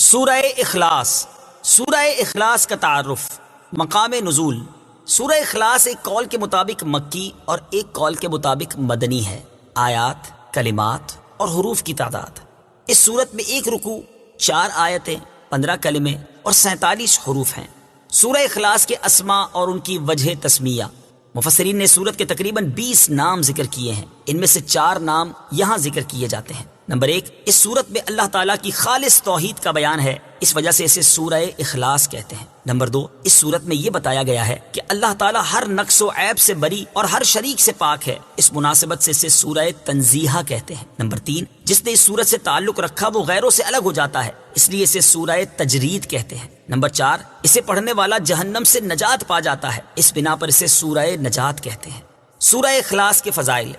سورہ اخلاص۔ سورہ اخلاص کا تعارف، مقام نزول۔ سورہ اخلاص ایک قول کے مطابق مکی اور ایک قول کے مطابق مدنی ہے۔ آیات، کلمات اور حروف کی تعداد: اس سورت میں ایک رکوع، 4 آیتیں، 15 کلمے اور 47 حروف ہیں۔ سورہ اخلاص کے اسماء اور ان کی وجہ تسمیہ: مفسرین نے سورت کے تقریباً 20 نام ذکر کیے ہیں، ان میں سے 4 نام یہاں ذکر کیے جاتے ہیں۔ نمبر 1، اس سورت میں اللہ تعالیٰ کی خالص توحید کا بیان ہے، اس وجہ سے اسے سورہ اخلاص کہتے ہیں۔ نمبر 2، اس سورت میں یہ بتایا گیا ہے کہ اللہ تعالیٰ ہر نقص و عیب سے بری اور ہر شریک سے پاک ہے، اس مناسبت سے اسے سورہ تنزیہ کہتے ہیں۔ نمبر 3، جس نے اس سورت سے تعلق رکھا وہ غیروں سے الگ ہو جاتا ہے، اس لیے اسے سورہ تجرید کہتے ہیں۔ نمبر 4، اسے پڑھنے والا جہنم سے نجات پا جاتا ہے، اس بنا پر اسے سورہ نجات کہتے ہیں۔ سورہ اخلاص کے فضائل: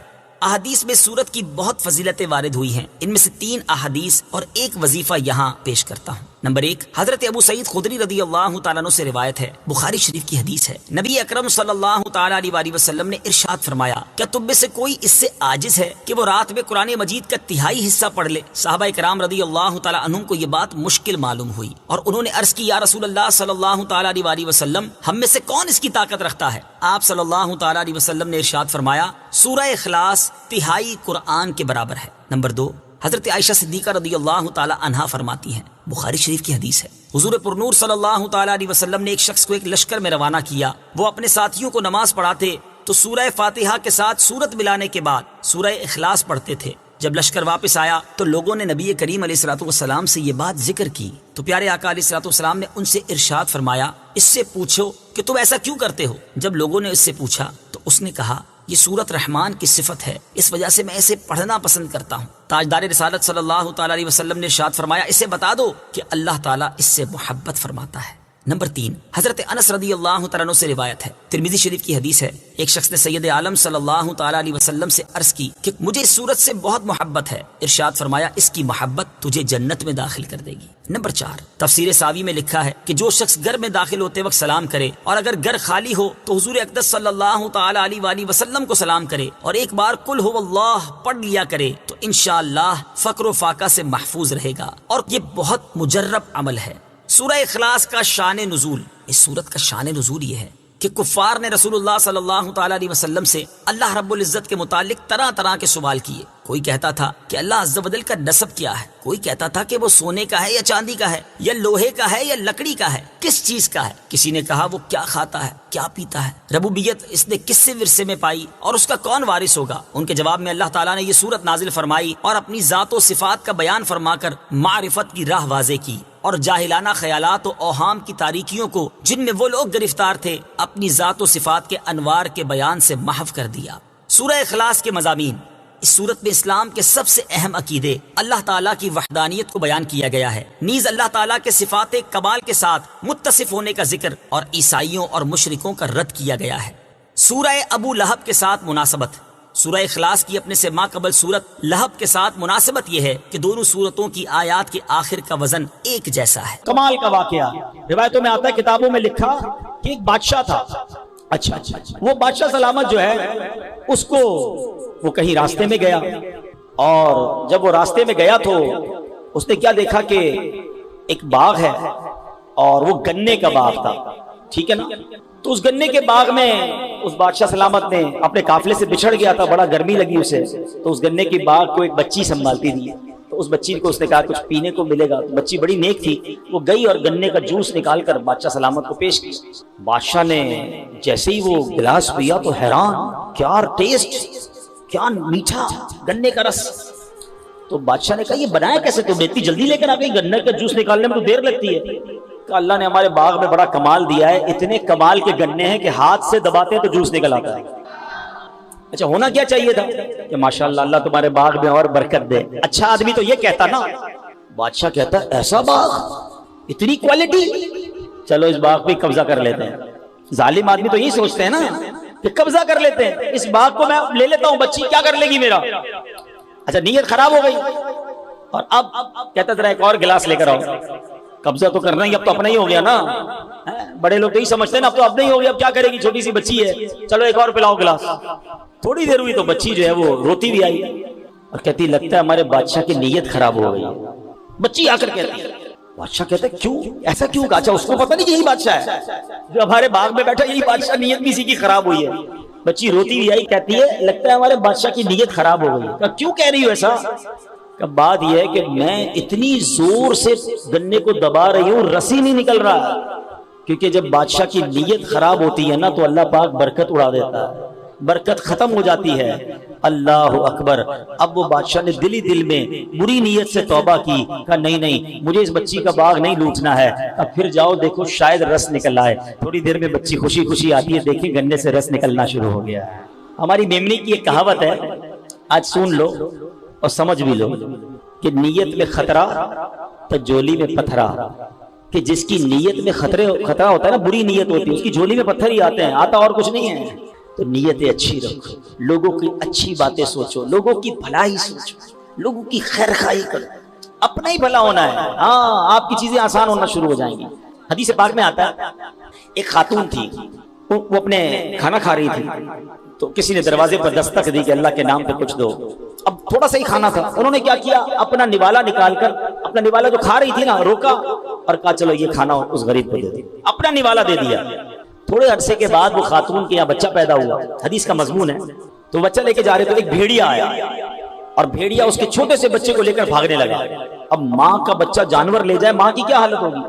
احادیث میں سورت کی بہت فضیلتیں وارد ہوئی ہیں، ان میں سے 3 احادیث اور ایک وظیفہ یہاں پیش کرتا ہوں۔ نمبر 1، حضرت ابو سعید خدری رضی اللہ تعالیٰ عنہ سے روایت ہے، بخاری شریف کی حدیث ہے، نبی اکرم صلی اللہ تعالیٰ علیہ وسلم نے ارشاد فرمایا، کیا تم میں سے کوئی اس سے عاجز ہے کہ وہ رات میں قرآن مجید کا تہائی حصہ پڑھ لے؟ صحابہ کرام رضی اللہ تعالیٰ عنہم کو یہ بات مشکل معلوم ہوئی اور انہوں نے عرض کی، یا رسول اللہ صلی اللہ تعالیٰ علیہ وسلم، ہم میں سے کون اس کی طاقت رکھتا ہے؟ آپ صلی اللہ تعالیٰ علیہ وسلم نے ارشاد فرمایا، سورہ اخلاص تہائی قرآن کے برابر ہے۔ نمبر 2، حضرت عائشہ صدیقہ رضی اللہ تعالی عنہا فرماتی ہیں، بخاری شریف کی حدیث ہے، حضور پرنور صلی اللہ تعالی علیہ وسلم نے ایک شخص کو ایک لشکر میں روانہ کیا، وہ اپنے ساتھیوں کو نماز پڑھاتے تو سورہ فاتحہ کے ساتھ سورت ملانے کے بعد سورہ اخلاص پڑھتے تھے۔ جب لشکر واپس آیا تو لوگوں نے نبی کریم علیہ الصلوۃ والسلام سے یہ بات ذکر کی تو پیارے آقا علیہ الصلوۃ والسلام نے ان سے ارشاد فرمایا، اس سے پوچھو کہ تم ایسا کیوں کرتے ہو؟ جب لوگوں نے اس سے پوچھا تو اس نے کہا، یہ سورت رحمان کی صفت ہے، اس وجہ سے میں اسے پڑھنا پسند کرتا ہوں۔ تاجدار رسالت صلی اللہ تعالیٰ علیہ وسلم نے ارشاد فرمایا، اسے بتا دو کہ اللہ تعالیٰ اس سے محبت فرماتا ہے۔ نمبر 3، حضرت انس رضی اللہ تعالیٰ عنہ سے روایت ہے، ترمذی شریف کی حدیث ہے، ایک شخص نے سید عالم صلی اللہ تعالیٰ علیہ وسلم سے عرض کی کہ مجھے اس سورت سے بہت محبت ہے، ارشاد فرمایا، اس کی محبت تجھے جنت میں داخل کر دے گی۔ نمبر 4، تفسیر ساوی میں لکھا ہے کہ جو شخص گھر میں داخل ہوتے وقت سلام کرے اور اگر گھر خالی ہو تو حضور اقدس صلی اللہ تعالیٰ علیہ وآلہ وسلم کو سلام کرے اور ایک بار قل هو اللہ پڑھ لیا کرے تو انشاءاللہ فقر و فاقہ سے محفوظ رہے گا، اور یہ بہت مجرب عمل ہے۔ سورہ اخلاص کا شان نزول: اس سورت کا شان نزول یہ ہے کہ کفار نے رسول اللہ صلی اللہ تعالیٰ علیہ وسلم سے اللہ رب العزت کے متعلق طرح طرح کے سوال کیے۔ کوئی کہتا تھا کہ اللہ عز و جل کا نسب کیا ہے، کوئی کہتا تھا کہ وہ سونے کا ہے یا چاندی کا ہے، یا لوہے کا ہے یا لکڑی کا ہے، کس چیز کا ہے؟ کسی نے کہا وہ کیا کھاتا ہے، کیا پیتا ہے، ربوبیت اس نے کس سے ورثے میں پائی اور اس کا کون وارث ہوگا؟ ان کے جواب میں اللہ تعالیٰ نے یہ سورت نازل فرمائی اور اپنی ذات و صفات کا بیان فرما کر معرفت کی راہ واضح کی اور جاہلانہ خیالات و اوہام کی تاریکیوں کو جن میں وہ لوگ گرفتار تھے اپنی ذات و صفات کے انوار کے بیان سے محو کر دیا۔ سورہ اخلاص کے مضامین: اس سورت میں اسلام کے سب سے اہم عقیدے، اللہ تعالیٰ کی وحدانیت کو بیان کیا گیا ہے، نیز اللہ تعالیٰ کے صفات کمال کے ساتھ متصف ہونے کا ذکر اور عیسائیوں اور مشرکوں کا رد کیا گیا ہے۔ سورہ ابو لہب کے ساتھ مناسبت: سورہ اخلاص کی اپنے سے ماقبل سورت لہب کے ساتھ مناسبت یہ ہے کہ دونوں سورتوں کی آیات کے آخر کا وزن ایک جیسا ہے۔ کمال کا واقعہ روایتوں میں آتا ہے، کتابوں میں لکھا کہ ایک بادشاہ تھا، اچھا وہ بادشاہ سلامت جو ہے اس کو وہ کہیں راستے میں گیا، اور جب وہ راستے میں گیا تو اس نے کیا دیکھا کہ ایک باغ ہے اور وہ گنے کا باغ تھا، ٹھیک ہے نا؟ تو اس گنے کے باغ میں اس بادشاہ سلامت نے اپنے قافلے سے بچھڑ گیا تھا، بڑا گرمی لگی اسے، تو اس گنے کے باغ کو ایک بچی سنبھالتی تھی، تو اس بچی کو اس نے کہا کچھ پینے کو ملے گا، تو بچی بڑی نیک تھی، وہ گئی اور گنے کا جوس نکال کر بادشاہ سلامت کو پیش کی۔ بادشاہ نے جیسے ہی وہ گلاس پیا تو حیران، کیا ٹیسٹ، کیا میٹھا گنے کا رس۔ تو بادشاہ نے کہا یہ بنایا کیسے تم نے؟ اتنی جلدی لے کر آ گئی، گنے کا جوس نکالنے میں تو دیر لگتی ہے۔ کہ اللہ نے ہمارے باغ میں بڑا کمال دیا ہے، اتنے کمال کے گنے ہیں کہ ہاتھ سے دباتے ہیں تو جوس نکل آتا ہے۔ اچھا ہونا کیا چاہیے تھا کہ ماشاءاللہ اللہ تمہارے باغ میں اور برکت دے۔ اچھا آدمی تو یہ کہتا نا، بادشاہ کہتا ہے ایسا باغ، اتنی کوالٹی، چلو اس باغ پہ قبضہ کر لیتے ہیں۔ ظالم آدمی تو یہی سوچتے ہیں نا کہ قبضہ کر لیتے ہیں، اس باغ کو میں لے لیتا ہوں، بچی کیا کر لے گی میرا؟ اچھا نیت خراب ہو گئی، اور اب کہتا ذرا ایک اور گلاس لے کر آؤ، قبضہ تو کرنا ہی، اب تو اپنا ہی ہو گیا نا۔ بڑے لوگ تو یہی سمجھتے ہیں نا اب تو اپنا ہی ہو گیا، اب کیا کرے گی، چھوٹی سی بچی ہے، چلو ایک اور پلاؤ گلاس۔ تھوڑی دیر ہوئی تو بچی جو ہے وہ روتی بھی آئی اور کہتی لگتا ہے ہمارے بادشاہ کی نیت خراب ہو گئی۔ بچی آ کر کہتی ہے بادشاہ کہتے ہیں کیوں ایسا کیوں؟ اچھا اس کو پتہ نہیں کہ یہی بادشاہ ہے جو ہمارے باغ میں بیٹھا، یہی بادشاہ، نیت بھی اسی کی خراب ہوئی ہے۔ بچی روتی ہوئی آئی، کہتی ہے لگتا ہے ہمارے بادشاہ کی نیت خراب ہو گئی۔ کہا کیوں کہہ رہی ہو ایسا؟ کہ بات یہ ہے کہ میں اتنی زور سے گنے کو دبا رہی ہوں، رسی نہیں نکل رہا، کیونکہ جب بادشاہ کی نیت خراب ہوتی ہے نا تو اللہ پاک برکت اڑا دیتا ہے، برکت ختم ہو جاتی ہے۔ اللہ اکبر۔ اب وہ بادشاہ نے دل ہی دل میں بری نیت سے توبہ کی، کہا نہیں نہیں مجھے اس بچی کا باغ نہیں لوٹنا ہے، اب پھر جاؤ دیکھو شاید رس نکل آئے۔ تھوڑی دیر میں بچی خوشی خوشی آتی ہے، دیکھیں گنے سے رس نکلنا شروع ہو گیا۔ ہماری میمنی کی ایک کہاوت ہے، آج سن لو اور سمجھ بھی لو، کہ نیت میں خطرہ تو جولی میں پتھرا، کہ جس کی نیت میں خطرہ ہوتا ہے نا، بری نیت ہوتی ہے، اس کی جولی میں پتھر ہی آتے ہیں، آتا اور کچھ نہیں ہے۔ تو نیتیں اچھی رکھو، لوگوں کی اچھی باتیں سوچو، لوگوں کی بھلائی سوچو، لوگوں کی خیر خواہی کرو، اپنا ہی بھلا ہونا ہے، ہاں آپ کی چیزیں آسان ہونا شروع ہو جائیں گی۔ حدیث پاک میں آتا ہے ایک خاتون تھی، وہ اپنے کھانا کھا رہی تھی، تو کسی نے دروازے پر دستک دی کہ اللہ کے نام پہ کچھ دو۔ اب تھوڑا سا ہی کھانا تھا، انہوں نے کیا کیا، اپنا نوالا نکال کر، اپنا نوالا جو کھا رہی تھی نا، روکا اور کہا چلو یہ کھانا اس غریب کو دے دیں، اپنا نوالا دے دیا۔ تھوڑے عرصے کے بعد وہ خاتون کے یہاں بچہ پیدا ہوا، حدیث کا مضمون ہے، تو بچہ لے کے جا رہے تو ایک بھیڑیا آیا، اور بھیڑیا اس کے چھوٹے سے بچے کو لے کر بھاگنے لگا۔ اب ماں کا بچہ جانور لے جائے، ماں کی کیا حالت ہوگی؟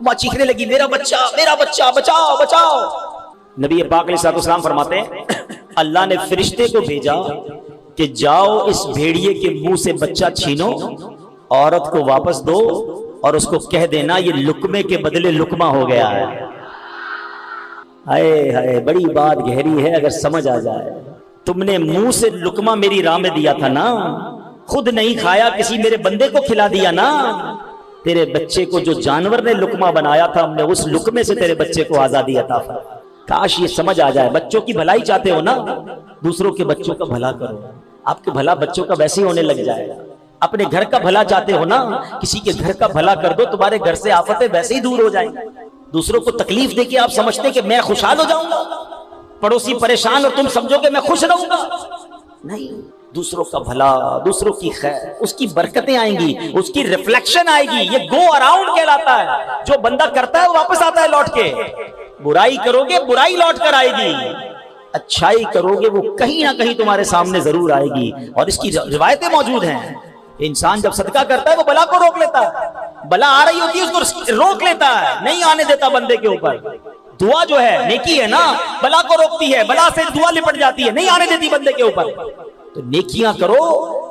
ماں چیخنے لگی میرا بچہ بچاؤ بچاؤ۔ نبی پاک علیہ الصلوۃ والسلام فرماتے ہیں اللہ نے فرشتے کو بھیجا کہ جاؤ اس بھیڑیے کے منہ سے بچہ چھینو، عورت کو واپس دو اور اس کو کہہ دینا یہ لقمے کے بدلے لقمہ ہو گیا ہے۔ ہائے ہائے بڑی بات گہری ہے اگر سمجھ آ جائے۔ تم نے منہ سے لقمہ میری راہ میں دیا تھا نا، خود نہیں کھایا کسی میرے بندے کو کھلا دیا نا، تیرے بچے کو جو جانور نے لقمہ بنایا تھا ہم نے اس لقمے سے تیرے بچے کو آزادی عطا فرمائی۔ کاش یہ سمجھ آ جائے۔ بچوں کی بھلائی چاہتے ہو نا، دوسروں کے بچوں کا بھلا کرو، آپ کے بھلا بچوں کا ویسے ہی ہونے لگ جائے گا۔ اپنے گھر کا بھلا چاہتے ہو نا، کسی کے گھر کا بھلا کر دو، تمہارے گھر سے آفتیں ویسے ہی دور ہو جائیں گی۔ دوسروں کو تکلیف دے کے آپ سمجھتے ہیں کہ میں خوشحال ہو جاؤں گا، پڑوسی پریشان اور تم سمجھو کہ میں خوش رہوں گا، نہیں۔ دوسروں کا بھلا، دوسروں کی خیر، اس کی برکتیں آئیں گی، اس کی ریفلیکشن آئے گی۔ یہ گو اراؤنڈ کہلاتا ہے، جو بندہ کرتا ہے وہ واپس آتا ہے لوٹ کے۔ برائی کرو گے برائی لوٹ کر آئے گی، اچھائی کرو گے وہ کہیں نہ کہیں تمہارے سامنے ضرور آئے گی۔ اور اس کی روایتیں موجود ہیں، انسان جب صدقہ کرتا ہے وہ بلا کو روک لیتا ہے، بلا آ رہی ہوتی ہے اس کو روک لیتا ہے، نہیں آنے دیتا بندے کے اوپر۔ دعا جو ہے نیکی ہے نا، بلا کو روکتی ہے، بلا سے دعا لپٹ جاتی ہے، نہیں آنے دیتی بندے کے اوپر۔ تو نیکیاں کرو،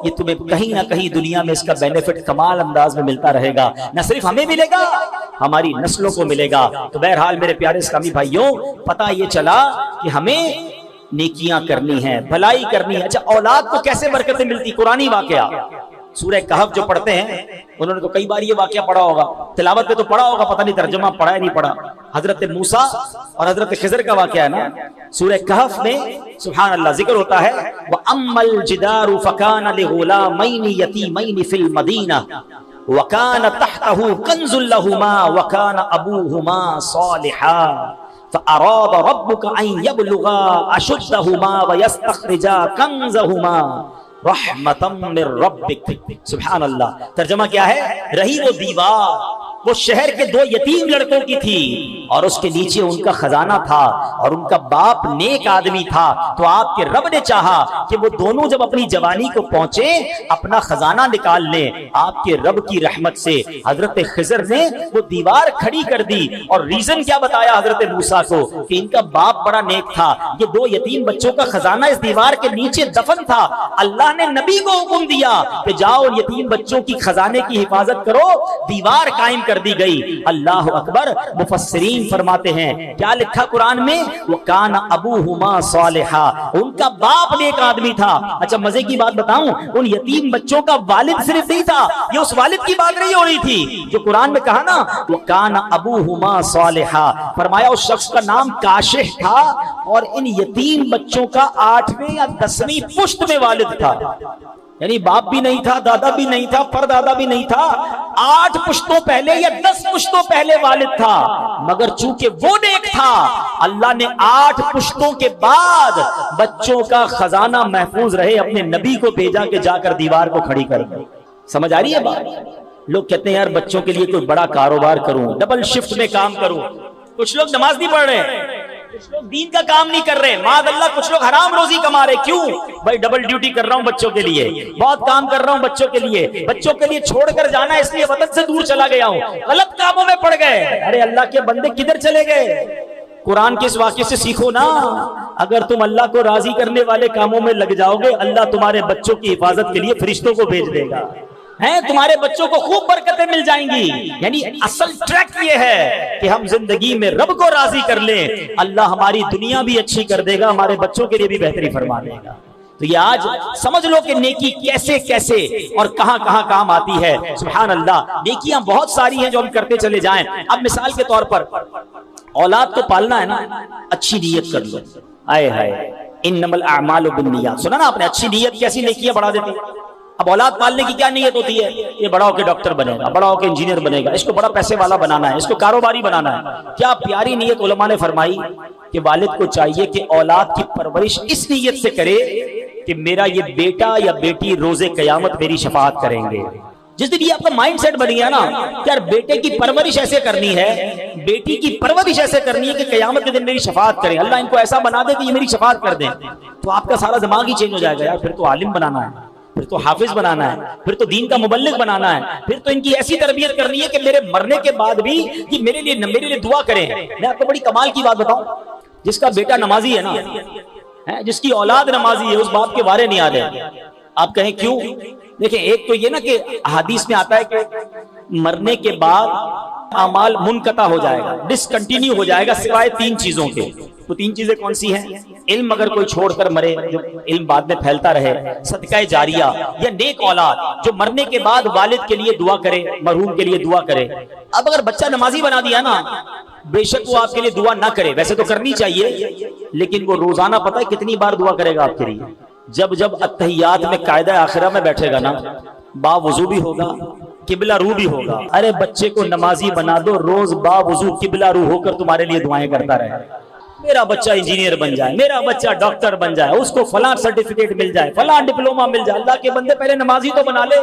یہ تمہیں کہیں نہ کہیں دنیا میں اس کا بینیفٹ کمال انداز میں ملتا رہے گا، نہ صرف ہمیں ملے گا ہماری نسلوں کو ملے گا۔ تو بہرحال میرے پیارے اسلامی بھائیوں، پتہ یہ چلا کہ ہمیں نیکیاں کرنی ہیں، بھلائی کرنی ہے۔ اچھا اولاد کو کیسے برکتیں ملتی؟ قرآنی واقعہ سورہ کہف جو پڑھتے ہیں انہوں نے تو کئی بار یہ واقعہ پڑھا ہوگا، تلاوت پہ تو پڑھا ہوگا، پتہ نہیں ترجمہ پڑھا ہے نہیں پڑھا۔ حضرت موسیٰ اور حضرت خضر کا واقعہ ہے نا، سورہ کہف میں سبحان اللہ ذکر ہوتا ہے وَأَمَّا الْجِدَارُ فَكَانَ لِغُلَامَيْنِ يَتِيمَيْنِ فِي الْمَدِينَةِ وَكَانَ تَحْتَهُ كَنْزٌ لَهُمَا وَكَانَ أَبُوهُمَا صَالِحًا فَأَرَادَ رَبُّكَ أَن يَبْلُغَا أَشُدَّهُمَا وَيَسْتَخْرِجَا كَنْزَهُمَا رحمتم من ربک۔ سبحان اللہ۔ ترجمہ کیا ہے؟ رہی وہ دیوار، وہ شہر کے دو یتیم لڑکوں کی تھی اور اس کے نیچے ان کا خزانہ تھا اور ان کا باپ نیک آدمی تھا، تو آپ کے رب نے چاہا کہ وہ دونوں جب اپنی جوانی کو پہنچے اپنا خزانہ نکال لیں۔ آپ کے رب کی رحمت سے حضرت خضر نے وہ دیوار کھڑی کر دی، اور ریزن کیا بتایا حضرت موسیٰ کو کہ ان کا باپ بڑا نیک تھا، یہ دو یتیم بچوں کا خزانہ اس دیوار کے نیچے دفن تھا۔ اللہ نے نبی کو حکم دیا کہ جاؤ یتیم بچوں کی خزانے کی حفاظت کرو، دیوار قائم کر دی گئی۔ اللہ اکبر۔ مفسرین فرماتے ہیں کیا لکھا قرآن میں؟ وَكَانَ أَبُوهُمَا صَالِحًا، ان کا باپ نیک آدمی تھا۔ اچھا مزے کی بات بتاؤں، ان یتیم بچوں کا والد صرف نہیں تھا، یہ اس والد کی بات نہیں ہو رہی تھی جو قرآن میں کہا نا وَكَانَ أَبُوهُمَا صَالِحًا، فرمایا اس شخص کا نام کاشح تھا اور ان یتیم بچوں کا 8ویں یا 10ویں پشت میں والد تھا، یعنی باپ بھی نہیں تھا، دادا بھی نہیں تھا، پردادا بھی نہیں تھا، 8 پشتوں پہلے یا 10 پشتوں پہلے والد تھا، مگر چونکہ وہ نیک تھا اللہ نے 8 پشتوں کے بعد بچوں کا خزانہ محفوظ رہے اپنے نبی کو بھیجا کہ جا کر دیوار کو کھڑی کر دے۔ سمجھ آ رہی ہے بات؟ لوگ کہتے ہیں یار بچوں کے لیے کوئی بڑا کاروبار کروں، ڈبل شفٹ میں کام کروں. کچھ لوگ نماز نہیں پڑھ رہے، کچھ لوگ دین کا کام نہیں کر رہے، معاذ اللہ کچھ لوگ حرام روزی کما رہے. کیوں بھائی؟ ڈبل ڈیوٹی کر رہا ہوں بچوں کے لیے، بہت کام کر رہا ہوں بچوں کے لیے چھوڑ کر جانا اس لیے وطن سے دور چلا گیا ہوں، غلط کاموں میں پڑ گئے. ارے اللہ کے بندے کدھر چلے گئے؟ قرآن کے اس واقعے سے سیکھو نا. اگر تم اللہ کو راضی کرنے والے کاموں میں لگ جاؤ گے، اللہ تمہارے بچوں کی حفاظت کے لیے فرشتوں کو بھیج دے گا. تمہارے بچوں کو خوب برکتیں مل جائیں گی. یعنی اصل ٹریک یہ ہے کہ ہم زندگی میں رب کو راضی کر لیں، اللہ ہماری دنیا بھی اچھی کر دے گا، ہمارے بچوں کے لیے بھی بہتری فرما دے گا. تو یہ آج سمجھ لو کہ نیکی کیسے کیسے اور کہاں کہاں کام آتی ہے. سبحان اللہ، نیکیاں بہت ساری ہیں جو ہم کرتے چلے جائیں. اب مثال کے طور پر اولاد کو پالنا ہے نا، اچھی نیت کر لو. آئے ہائے انما الاعمال بالنیات، سنا نا آپ نے؟ اچھی نیت کیسی نیکیاں بڑھا دیتی ہے. اب اولاد پالنے کی کیا نیت ہوتی ہے؟ یہ بڑا ہو کے ڈاکٹر بنے گا، بڑا ہو کے انجینئر بنے گا، اس کو بڑا پیسے والا بنانا ہے، اس کو کاروباری بنانا ہے. کیا پیاری نیت علماء نے فرمائی کہ والد کو چاہیے کہ اولاد کی پرورش اس نیت سے کرے کہ میرا یہ بیٹا یا بیٹی روز قیامت میری شفاعت کریں گے. جس دن یہ آپ کا مائنڈ سیٹ بن گیا نا کہ یار بیٹے کی پرورش ایسے کرنی ہے، بیٹی کی پرورش ایسے کرنی ہے کہ قیامت کے دن میری شفاعت کریں، اللہ ان کو ایسا بنا دے کہ یہ میری شفاعت کر دیں، تو آپ کا سارا دماغ ہی چینج ہو جائے گا. یار پھر تو عالم بنانا ہے، پھر تو حافظ بنانا ہے، پھر تو دین کا مبلغ بنانا ہے، پھر تو ان کی ایسی تربیت کرنی ہے کہ میرے مرنے کے بعد بھی یہ میرے لیے دعا کریں. میں آپ کو بڑی کمال کی بات بتاؤں، جس کا بیٹا نمازی ہے نا، جس کی اولاد نمازی ہے، اس باپ کے وارے نہیں آتے. آپ کہیں کیوں؟ دیکھیں، ایک تو یہ نا کہ حدیث میں آتا ہے کہ مرنے کے بعد اعمال منقطع ہو جائے گا، ڈسکنٹینیو ہو جائے گا، سوائے 3 چیزوں کے. وہ 3 چیزیں کون سی ہیں؟ علم اگر کوئی چھوڑ کر مرے، جو علم بعد میں پھیلتا رہے، صدقہ جاریہ، یا نیک اولاد جو مرنے کے بعد والد کے لیے دعا کرے، مرحوم کے لیے دعا کرے. اب اگر بچہ نمازی بنا دیا نا، بے شک وہ آپ کے لیے دعا نہ کرے، ویسے تو کرنی چاہیے، لیکن وہ روزانہ پتہ ہے کتنی بار دعا کرے گا آپ کے لیے؟ جب اتحیات میں قاعدہ آخرہ میں بیٹھے گا نا، با وضو بھی ہوگا، قبلہ رو بھی ہوگا. ارے بچے کو نمازی بنا دو، روز با وضو قبلہ رو ہو کر تمہارے لیے دعائیں کرتا رہے. میرا بچہ انجینئر بن جائے، میرا بچہ ڈاکٹر بن جائے، اس کو فلاں سرٹیفکیٹ مل جائے، فلاں ڈپلوما مل جائے. اللہ کے بندے پہلے نمازی تو بنا لے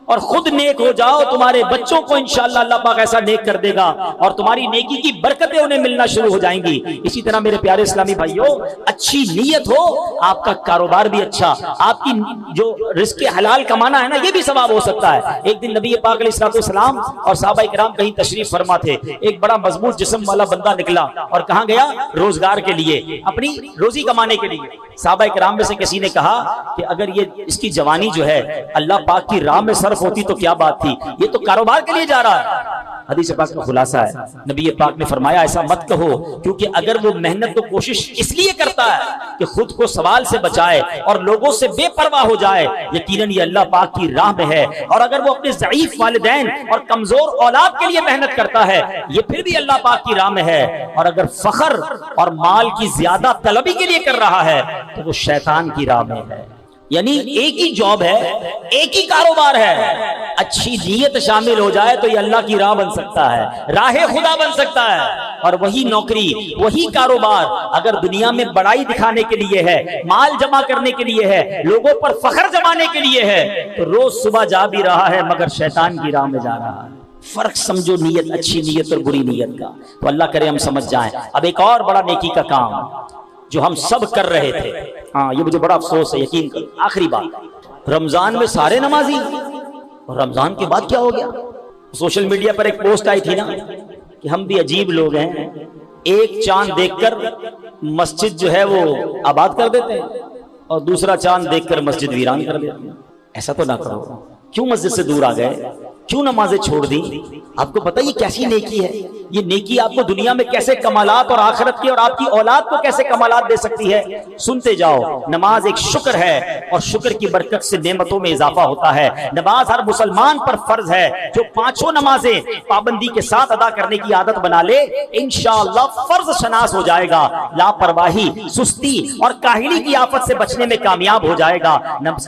اور خود نیک ہو جاؤ، تمہارے بچوں کو انشاءاللہ اللہ پاک ایسا نیک کر دے گا اور تمہاری نیکی کی برکتیں انہیں ملنا شروع ہو جائیں گی. اسی طرح میرے پیارے اسلامی بھائیوں، اچھی نیت ہو، آپ کا کاروبار بھی اچھا، آپ کی جو رزق حلال کمانا ہے نا، یہ بھی ثواب ہو سکتا ہے. ایک دن نبی پاک علیہ السلام اور صحابہ کرام کہیں تشریف فرما تھے. ایک بڑا مضبوط جسم والا بندہ نکلا اور کہاں گیا؟ روزگار کے لیے، اپنی روزی کمانے کے لیے. صحابہ کرام میں سے کسی نے کہا کہ اگر یہ اس کی جوانی جو ہے اللہ پاک کی راہ میں صرف ہوتی تو کیا بات تھی، یہ تو کاروبار کے لیے جا رہا ہے. حدیث پاک کا خلاصہ ہے، نبی پاک نے فرمایا ایسا مت کہو، کیونکہ اگر وہ محنت تو کوشش اس لیے کرتا ہے کہ خود کو سوال سے بچائے اور لوگوں سے بے پرواہ ہو جائے، یقیناً یہ اللہ پاک کی راہ میں ہے. اور اگر وہ اپنے ضعیف والدین اور کمزور اولاد کے لیے محنت کرتا ہے، یہ پھر بھی اللہ پاک کی راہ میں ہے. اور اگر فخر اور مال کی زیادہ طلبی کے لیے کر رہا ہے تو وہ شیطان کی راہ میں ہے. یعنی ایک ہی جاب ہے، ایک ہی کاروبار ہے، اچھی نیت شامل ہو جائے تو یہ اللہ کی راہ بن سکتا ہے، راہ خدا بن سکتا ہے. اور وہی نوکری، وہی کاروبار اگر دنیا میں بڑائی دکھانے کے لیے ہے، مال جمع کرنے کے لیے ہے، لوگوں پر فخر جمانے کے لیے ہے، تو روز صبح جا بھی رہا ہے مگر شیطان کی راہ میں جا رہا ہے. فرق سمجھو نیت، اچھی نیت اور بری نیت کا، تو اللہ کرے ہم سمجھ جائیں. اب ایک اور بڑا نیکی کا کام جو ہم سب کر رہے تھے، ہاں یہ مجھے بڑا افسوس ہے، یقین کرو. آخری بات، رمضان میں سارے نمازی، اور رمضان کے بعد کیا ہو گیا؟ سوشل میڈیا پر ایک پوسٹ آئی تھی نا کہ ہم بھی عجیب لوگ ہیں، ایک چاند دیکھ کر مسجد جو ہے وہ آباد کر دیتے ہیں اور دوسرا چاند دیکھ کر مسجد ویران کر دیتے ہیں. ایسا تو نہ کرو. کیوں مسجد سے دور آ گئے؟ کیوں نمازیں چھوڑ دی؟ آپ کو پتہ یہ کیسی نیکی ہے؟ یہ نیکی آپ کو دنیا میں کیسے کمالات اور آخرت کی اور آپ کی اولاد کو کیسے کمالات دے سکتی ہے؟ سنتے جاؤ. نماز ایک شکر ہے اور شکر کی برکت سے نعمتوں میں اضافہ ہوتا ہے. نماز ہر مسلمان پر فرض ہے. جو 5 نمازیں پابندی کے ساتھ ادا کرنے کی عادت بنا لے، انشاءاللہ فرض شناس ہو جائے گا، لاپرواہی، سستی اور کاہلی کی آفت سے بچنے میں کامیاب ہو جائے گا.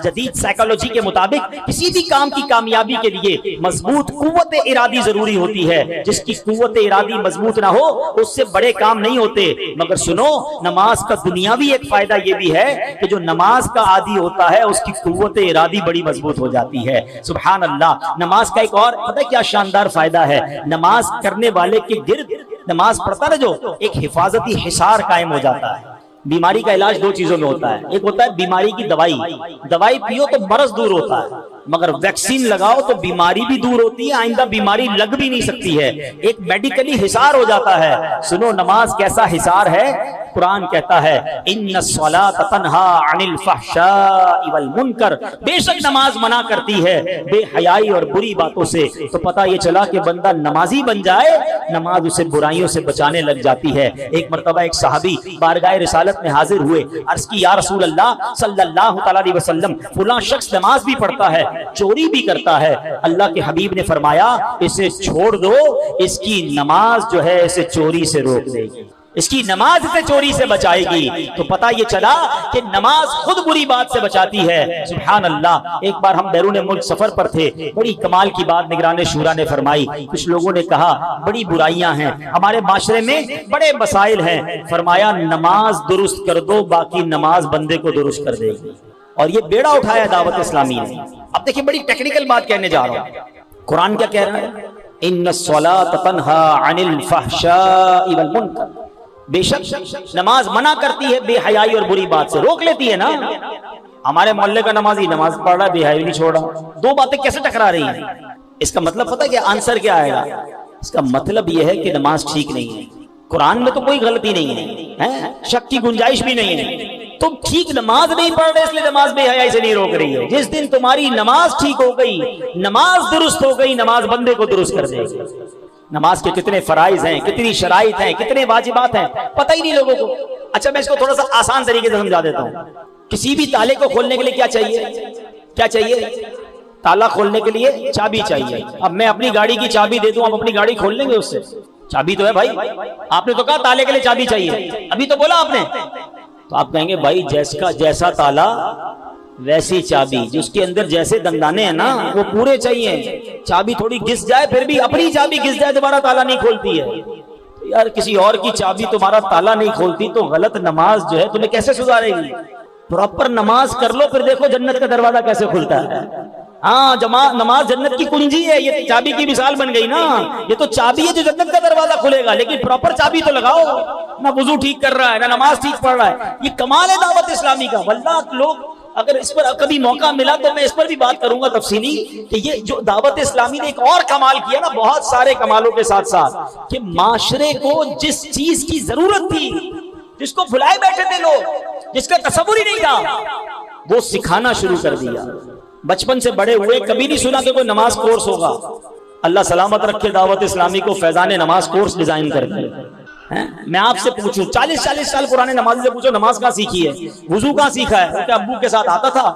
جدید سائیکالوجی کے مطابق کسی بھی کام کی کامیابی کے لیے مضبوط قوت ارادی ضروری ہوتی ہے. جس کی قوت ارادی مضبوط نہ ہو اس سے بڑے کام نہیں ہوتے. مگر سنو نماز کا دنیاوی ایک فائدہ یہ بھی ہے کہ جو نماز کا عادی ہوتا ہے اس کی قوت ارادی بڑی مضبوط ہو جاتی ہے. سبحان اللہ. نماز کا ایک اور پتہ کیا شاندار فائدہ ہے, نماز کرنے والے کے گرد نماز پڑھتا ہے جو ایک حفاظتی حصار قائم ہو جاتا ہے. بیماری کا علاج دو چیزوں میں ہوتا ہے, ایک ہوتا ہے بیماری کی دوائی پیو تو مرض دور ہوتا ہے, مگر ویکسین لگاؤ تو بیماری بھی دور ہوتی ہے, آئندہ بیماری لگ بھی نہیں سکتی ہے, ایک میڈیکلی حصار ہو جاتا ہے. سنو نماز کیسا حصار ہے, قرآن کہتا ہے ان الصلاۃ تنہا عن الفحشاء والمنکر, بے شک نماز منع کرتی ہے بے حیائی اور بری باتوں سے. تو پتہ یہ چلا کہ بندہ نمازی بن جائے نماز اسے برائیوں سے بچانے لگ جاتی ہے. ایک مرتبہ ایک صحابی بارگاہ رسالت میں حاضر ہوئے, عرض کی یا رسول اللہ صلی اللہ تعالی علیہ وسلم فلاں شخص نماز بھی پڑھتا ہے چوری بھی کرتا ہے. اللہ کے حبیب نے فرمایا اسے چھوڑ دو, اس کی نماز جو ہے اسے چوری سے روک دے گی, اس کی نماز اسے چوری سے بچائے گی. تو پتہ یہ چلا کہ نماز خود بری بات سے بچاتی ہے. سبحان اللہ. ایک بار ہم بیرون ملک سفر پر تھے, بڑی کمال کی بات نگران شورا نے فرمائی. کچھ لوگوں نے کہا بڑی برائیاں ہیں ہمارے معاشرے میں, بڑے مسائل ہیں. فرمایا نماز درست کر دو باقی نماز بندے کو درست کر دے گی. اور یہ بیڑا اٹھایا دعوت اسلامی نے. اب دیکھیں بڑی ٹیکنیکل بات کہنے جا رہا ہوں. قرآن کیا کہہ رہا ہے, ان الصلاۃ تنہا عن الفحشاء والمنکر, بے شک نماز منع کرتی ہے بے حیائی اور بری بات سے, روک لیتی ہے نا. ہمارے محلے کا نمازی نماز پڑھ رہا ہے بے حیائی نہیں چھوڑ رہا, دو باتیں کیسے ٹکرا رہی ہیں؟ اس کا مطلب پتہ ہے کہ آنسر کیا آئے گا, اس کا مطلب یہ ہے کہ نماز ٹھیک نہیں ہے. قرآن میں تو کوئی غلطی نہیں ہے, شک کی گنجائش بھی نہیں ہے. تم ٹھیک نماز نہیں پڑھ رہے اس لیے نماز بے حیائی سے نہیں روک رہی ہے. جس دن تمہاری نماز ٹھیک ہو گئی, نماز درست ہو گئی, نماز بندے کو درست کر دے گی. نماز کے کتنے فرائض ہیں, کتنی شرائط ہیں, کتنے واجبات ہیں, پتہ ہی نہیں لوگوں کو. اچھا میں اس کو تھوڑا سا آسان طریقے سے سمجھا دیتا ہوں. کسی بھی تالے کو کھولنے کے لیے کیا چاہیے, کیا چاہیے؟ تالا کھولنے کے لیے چابی چاہیے. اب میں اپنی گاڑی کی چابی دے دوں, آپ اپنی گاڑی کھول لیں گے اس سے؟ چابی تو ہے بھائی. آپ نے تو کہا تالے کے لیے چابی چاہیے, ابھی تو بولا آپ نے. تو آپ کہیں گے بھائی جیسا تالا ویسی چابی, جس کے اندر جیسے دندانے ہیں نا وہ پورے چاہیے. چابی تھوڑی گھس جائے پھر بھی اپنی چابی گھس جائے تمہارا تالا نہیں کھولتی ہے. یار کسی اور کی چابی تمہارا تالا نہیں کھولتی تو غلط نماز جو ہے تمہیں کیسے سدھارے گی؟ پراپر نماز کر لو پھر دیکھو جنت کا دروازہ کیسے کھلتا ہے. ہاں نماز جنت کی کنجی ہے, یہ چابی کی مثال بن گئی نا. یہ تو چابی ہے جو جنت کا دروازہ کھلے گا, لیکن پراپر چابی تو لگاؤ. نہ وضو ٹھیک کر رہا ہے, نہ نماز ٹھیک پڑھ رہا ہے. یہ کمال ہے دعوت اسلامی کا. واللہ لوگ اگر اس پر کبھی موقع ملا تو میں اس پر بھی بات کروں گا تفصیلی, کہ یہ جو دعوت اسلامی نے ایک اور کمال کیا نا, بہت سارے کمالوں کے ساتھ ساتھ, کہ معاشرے کو جس چیز کی ضرورت تھی, جس کو بھلائے بیٹھے تھے لوگ, جس کا تصور ہی نہیں تھا, وہ سکھانا شروع کر دیا. بچپن سے بڑے ہوئے کبھی نہیں سنا کہ کوئی نماز کورس ہوگا. اللہ سلامت رکھے دعوت اسلامی کو فیضان نماز کورس ڈیزائن کر دیا. میں آپ سے پوچھوں 40 سال پرانے نمازی سے پوچھو نماز کہاں سیکھی ہے, وضو کہاں سیکھا ہے؟ کہ ابو کے ساتھ آتا تھا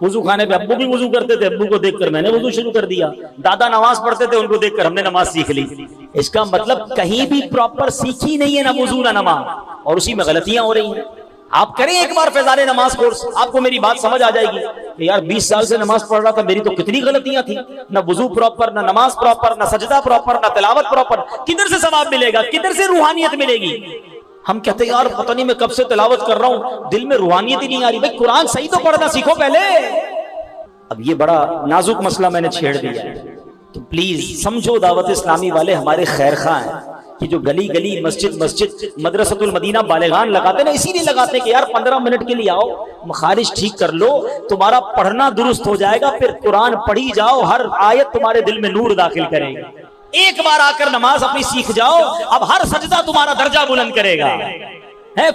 وضو خانے پہ, ابو بھی وضو کرتے تھے, ابو کو دیکھ کر میں نے وضو شروع کر دیا. دادا نماز پڑھتے تھے, ان کو دیکھ کر ہم نے نماز سیکھ لی. اس کا مطلب کہیں بھی پراپر سیکھی نہیں ہے نہ وضو نہ نماز, اور اسی میں غلطیاں ہو رہی ہیں. آپ کریں ایک بار فیضان نماز کورس, آپ کو میری بات سمجھ آ جائے گی کہ یار 20 سال سے نماز پڑھ رہا تھا, میری تو کتنی غلطیاں تھیں, نہ وضو پراپر, نہ نماز پراپر, نہ سجدہ پراپر, نہ تلاوت پراپر. کدھر سے ثواب ملے گا, کدھر سے روحانیت ملے گی؟ ہم کہتے ہیں یار پتہ نہیں میں کب سے تلاوت کر رہا ہوں, دل میں روحانیت ہی نہیں آ رہی. بھائی قرآن صحیح تو پڑھنا سیکھو پہلے. اب یہ بڑا نازک مسئلہ میں نے چھیڑ دیا ہے, تو پلیز سمجھو دعوت اسلامی والے ہمارے خیر خواہ ہیں کہ جو گلی گلی مسجد مدرسۃ المدینہ بالغان لگاتے نا, اسی لیے لگاتے کہ یار 15 منٹ کے لیے آؤ, مخارج ٹھیک کر لو, تمہارا پڑھنا درست ہو جائے گا, پھر قرآن پڑھی جاؤ, ہر آیت تمہارے دل میں نور داخل کرے گی. ایک بار آ کر نماز اپنی سیکھ جاؤ, اب ہر سجدہ تمہارا درجہ بلند کرے گا.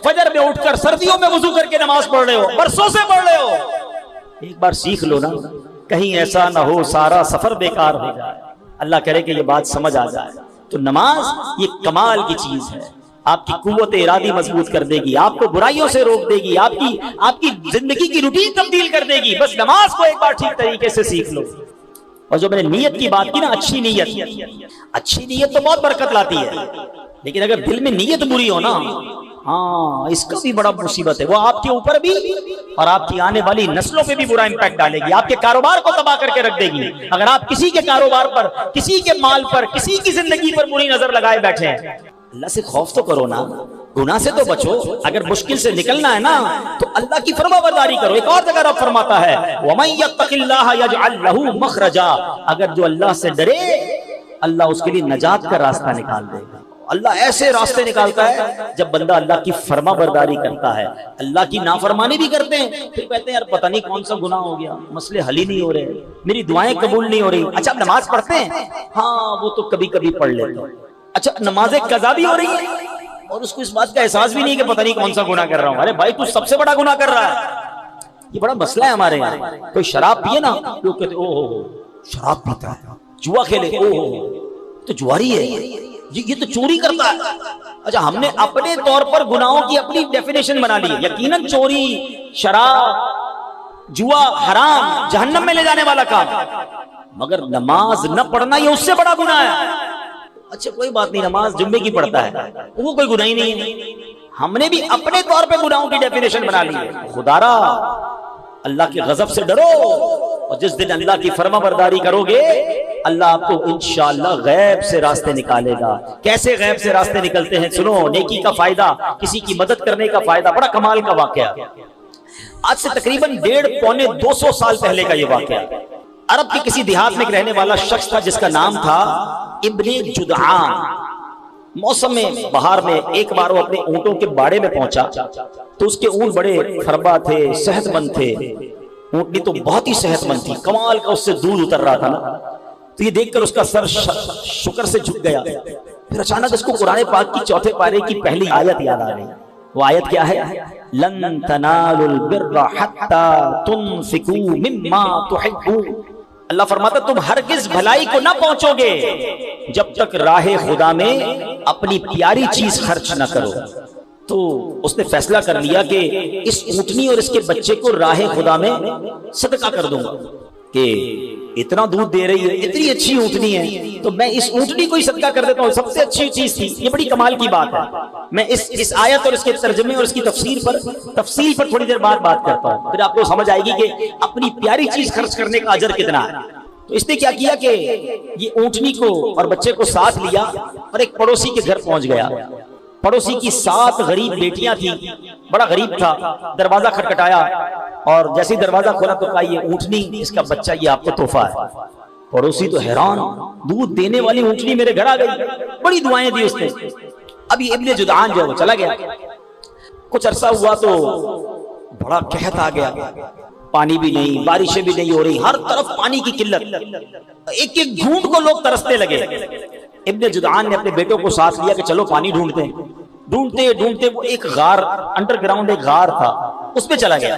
فجر میں اٹھ کر سردیوں میں وضو کر کے نماز پڑھ رہے ہو, برسوں سے پڑھ رہے ہو, ایک بار سیکھ لو نا, کہیں ایسا نہ ہو سارا سفر بیکار ہو جائے. اللہ کرے کہ یہ بات سمجھ آ جائے. تو نماز یہ کمال کی چیز ہے, آپ کی قوت ارادی مضبوط کر دے گی, آپ کو برائیوں سے روک دے گی, آپ کی زندگی کی روٹین تبدیل کر دے گی. بس نماز کو ایک بار ٹھیک طریقے سے سیکھ لو. اور جو میں نے نیت کی بات کی نا, اچھی نیت تو بہت برکت لاتی ہے, لیکن اگر دل میں نیت بری ہو نا ہاں اس کا بھی بڑا مصیبت ہے، وہ آپ کے اوپر بھی اور آپ کی آنے والی نسلوں پہ بھی برا امپیکٹ ڈالے گی، آپ کے کاروبار کو تباہ کر کے رکھ دے گی اگر آپ کسی کے کاروبار پر، کسی کے مال پر، کسی کی زندگی پر بری نظر لگائے بیٹھے ہیں۔ اللہ سے خوف تو کرو نا، گناہ سے تو بچو، اگر مشکل سے نکلنا ہے نا تو اللہ کی فرما برداری کرو۔ ایک اور جگہ رب فرماتا ہے وَمَن يَتَّقِ اللَّهَ يَجْعَل لَّهُ مَخْرَجًا، اگر جو اللہ سے ڈرے اللہ اس کے لیے نجات کا راستہ نکال دے گا۔ اللہ ایسے راستے نکالتا ہے جب بندہ اللہ کی فرما برداری کرتا ہے، اللہ کی نافرمانی بھی کرتے ہیں پھر کہتے ہیں یار پتہ نہیں کون سا گناہ ہو گیا، مسئلے حل ہی نہیں ہو رہے، میری دعائیں قبول نہیں ہو رہی۔ اچھا نماز پڑھتے ہیں؟ ہاں وہ تو کبھی کبھی پڑھ لیتے ہیں۔ اچھا نمازیں قضا بھی ہو رہی ہیں اور اس کو اس بات کا احساس بھی نہیں کہ پتہ نہیں کون سا گناہ کر رہا ہوں۔ ارے بھائی تو سب سے بڑا گناہ کر رہا ہے، یہ بڑا مسئلہ ہے ہمارے یہاں۔ کوئی شراب پیے نا لوگ کہتے او ہو شراب پیتا ہے، جوا کھیلے او ہو تو جواری ہے، یہ تو چوری کرتا ہے۔ اچھا ہم نے اپنے طور پر گناہوں کی اپنی ڈیفینیشن بنا لی، یقیناً چوری، شراب، جوا حرام، جہنم میں لے جانے والا کام، مگر نماز نہ پڑھنا یہ اس سے بڑا گناہ ہے۔ اچھا کوئی بات نہیں، نماز جمعے کی پڑھتا ہے وہ کوئی گناہ ہی نہیں ہے۔ ہم نے بھی اپنے طور پہ گناہوں کی ڈیفینیشن بنا لی ہے۔ خدارا اللہ کے غضب سے ڈرو، اور جس دن اللہ کی فرما برداری کرو گے اللہ آپ کو انشاءاللہ غیب سے راستے نکالے گا۔ کیسے غیب سے راستے نکلتے ہیں سنو، نیکی کا فائدہ، کسی کی مدد کرنے کا فائدہ، بڑا کمال کا واقعہ۔ آج سے تقریباً 150-200 سال پہلے کا یہ واقعہ۔ عرب کے کسی دیہات میں ایک رہنے والا شخص تھا جس کا نام تھا ابن جدعان۔ موسم میں بہار میں ایک بار وہ اپنے اونٹوں کے باڑے میں پہنچا تو اس کے اونٹ بڑے فربا تھے، صحت مند تھے، اونٹنی تو بہت ہی صحت مند تھی، کمال کا اس سے دودھ اتر رہا تھا نا، تو یہ دیکھ کر اس کا سر شکر سے جھک گیا۔ پھر اچانک اس کو قرآن پاک کی چوتھے پارے کی پہلی آیت یاد آ گئی۔ وہ آیت کیا ہے؟ لن تنالوا البر حتى تنفقوا مما تحبون۔ اللہ فرماتا تم ہرگز بھلائی کو نہ پہنچو گے جب تک راہ خدا میں اپنی پیاری چیز خرچ نہ کرو۔ تو اس نے فیصلہ کر لیا کہ اس اونٹنی اور اس کے بچے کو راہ خدا میں صدقہ کر دوں گا، کہ اتنا دودھ دے رہی ہے، اتنی اچھی اونٹنی ہے تو میں اس اونٹنی کو ہی صدقہ کر دیتا ہوں، سب سے اچھی چیز تھی۔ یہ بڑی کمال کی بات ہے۔ میں اس آیت اور اس کے ترجمے اور اس کی تفصیل پر تھوڑی دیر بعد بات کرتا ہوں، پھر آپ کو سمجھ آئے گی کہ اپنی پیاری چیز خرچ کرنے کا اجر کتنا ہے۔ تو اس نے کیا کیا کہ یہ اونٹنی کو اور بچے کو ساتھ لیا اور ایک پڑوسی کے گھر پہنچ گیا۔ پڑوسی کی 7 غریب بیٹیاں تھیں، بڑا غریب تھا، دروازہ کھٹکھٹایا اور جیسے ہی دروازہ کھولا تو کہا یہ اونٹنی، اس کا بچہ یہ آپ کو تحفہ ہے۔ پڑوسی تو حیران، دودھ دینے والی اونٹنی میرے گھر آ گئی، بڑی دعائیں دی اس نے۔ اب یہ ابن جدعان جو ہے وہ چلا گیا، کچھ عرصہ ہوا تو بڑا قحط آ گیا، پانی بھی نہیں، بارشیں بھی نہیں ہو رہی، ہر طرف پانی کی قلت، ایک ایک گھونٹ کو لوگ ترستے لگے۔ ابن جدعان نے اپنے بیٹوں کو ساتھ لیا کہ چلو پانی ڈھونڈتے ہیں۔ ڈھونڈتے وہ ایک غار، انڈر گراؤنڈ ایک غار تھا، اس پہ چلا گیا۔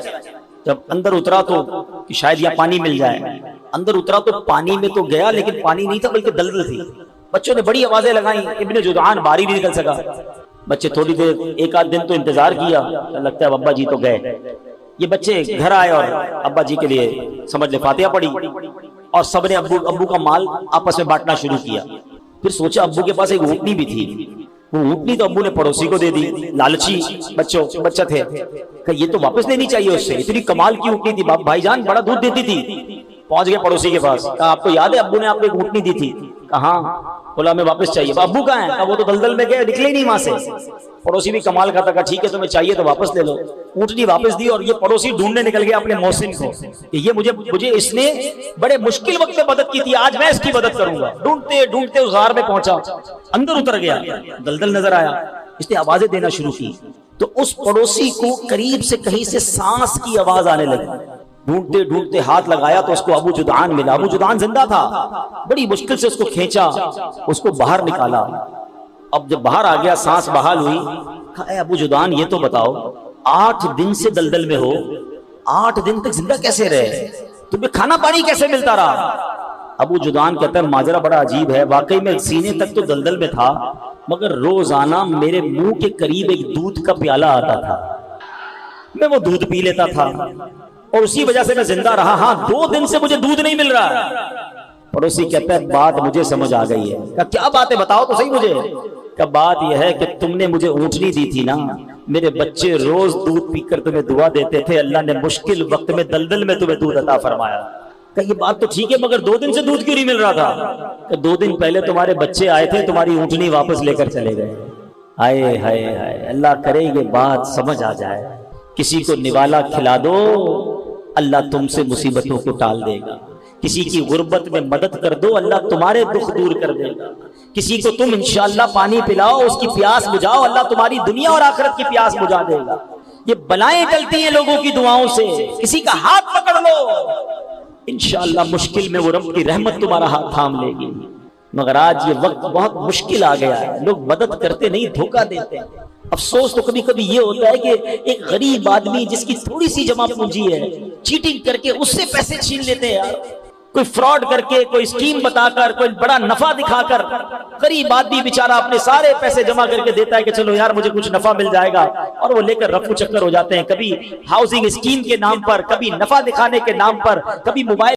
جب اندر اترا تو کہ شاید یہاں پانی مل جائے، اندر اترا تو پانی میں تو گیا لیکن پانی نہیں تھا بلکہ دلدل تھی۔ بچوں نے بڑی آوازیں لگائیں، ابن جدعان باہر ہی نہیں نکل سکا۔ بچے تھوڑی دیر، ایک آدھ دن تو انتظار کیا، لگتا ہے ابا جی تو گئے۔ یہ بچے گھر آئے اور ابا جی کے لیے سمجھ لے فاتحہ پڑھی اور سب نے ابو کا مال آپس میں بانٹنا شروع کیا۔ پھر سوچا ابو کے پاس ایک اونٹنی بھی تھی، وہ اونٹنی تو ابو نے پڑوسی کو دے دی، لالچی بچہ تھے کہ یہ تو واپس لینی چاہیے اس سے، اتنی کمال کی اونٹنی تھی، بھائی جان بڑا دودھ دیتی تھی۔ پہنچ گئے پڑوسی کے پاس، کہا آپ کو یاد ہے ابو نے آپ کو ایک اونٹنی دی تھی؟ کہا بولا ہمیں واپس چاہیے۔ ابو کہاں ہیں؟ کہا وہ تو دلدل میں گئے، نکلے نہیں وہاں سے۔ پڑوسی بھی کمال کا تھا، کہا ٹھیک ہے تمہیں چاہیے تو واپس لے لو۔ اونٹنی واپس دی اور یہ پڑوسی ڈھونڈنے نکل گیا اپنے محسن کو کہ یہ مجھے اس نے بڑے مشکل وقت میں مدد کی تھی، آج میں اس کی مدد کروں گا۔ ڈھونڈتے اس غار میں پہنچا، اندر اتر گیا، دلدل نظر آیا، اس نے آوازیں دینا شروع کی تو اس پڑوسی کو قریب سے کہیں سے سانس کی آواز آنے لگی۔ ڈھونڈتے ہاتھ لگایا تو اس کو ابو جدعان ملا۔ ابو جدعان زندہ تھا، بڑی مشکل سے اس کو کھینچا، اس کو باہر نکالا۔ اب جب باہر آ گیا، سانس بحال ہوئی، کہا اے ابو جدعان یہ تو بتاؤ 8 دن سے دلدل میں ہو، 8 دن تک زندہ کیسے رہے؟ تمہیں کھانا پانی کیسے ملتا رہا؟ ابو جدعان کہتا ہے ماجرا بڑا عجیب ہے، واقعی میں سینے تک تو دلدل میں تھا مگر روزانہ میرے منہ کے قریب ایک دودھ کا پیالہ آتا تھا، میں وہ دودھ پی لیتا تھا اور اسی وجہ سے میں زندہ رہا۔ ہاں 2 دن سے مجھے دودھ نہیں مل رہا ہے۔ پڑوسی کہتا ہے بات مجھے سمجھ آ گئی ہے۔ کہا کیا بات ہے بتاؤ تو صحیح مجھے۔ کہ بات یہ ہے کہ تم نے مجھے اونٹنی دی تھی نا، میرے بچے روز دودھ پی کر تمہیں دعا دیتے تھے، اللہ نے مشکل وقت میں دلدل میں تمہیں دودھ عطا فرمایا۔ کہ یہ بات تو ٹھیک ہے مگر 2 دن سے دودھ کیوں نہیں مل رہا تھا؟ کہ 2 دن پہلے تمہارے بچے آئے تھے، تمہاری اونٹنی واپس لے کر چلے گئے۔ ہائے ہائے ہائے، اللہ کرے یہ بات سمجھ آ جائے۔ کسی کو نوالا کھلا دو، اللہ تم سے مصیبتوں کو ٹال دے گا۔ کسی کی غربت میں مدد کر دو، اللہ تمہارے دکھ دور کر دے گا۔ کسی کو تم انشاءاللہ پانی پلاؤ، اس کی پیاس بجھاؤ، اللہ تمہاری دنیا اور آخرت کی پیاس بجھا دے گا۔ یہ بلائیں ٹلتی ہیں لوگوں کی دعاؤں سے۔ کسی کا ہاتھ پکڑ لو، انشاءاللہ مشکل میں وہ رب کی رحمت تمہارا ہاتھ تھام لے گی۔ مگر آج یہ وقت بہت مشکل آ گیا ہے، لوگ مدد کرتے نہیں، دھوکہ دیتے ہیں۔ افسوس تو کبھی کبھی یہ ہوتا ہے کہ ایک غریب آدمی جس کی تھوڑی سی جمع پونجی ہے، چیٹنگ کر کے اس سے پیسے چھین لیتے ہیں یار، کوئی فراڈ کر کے، کوئی اسکیم بتا کر، کوئی بڑا نفع دکھا کر، غریب آدمی بیچارہ اپنے سارے پیسے جمع کر کے دیتا ہے کہ چلو یار مجھے کچھ نفع مل جائے گا، اور وہ لے کر رفو چکر ہو جاتے ہیں، کبھی ہاؤسنگ اسکیم کے نام پر، کبھی نفع دکھانے کے نام پر، کبھی موبائل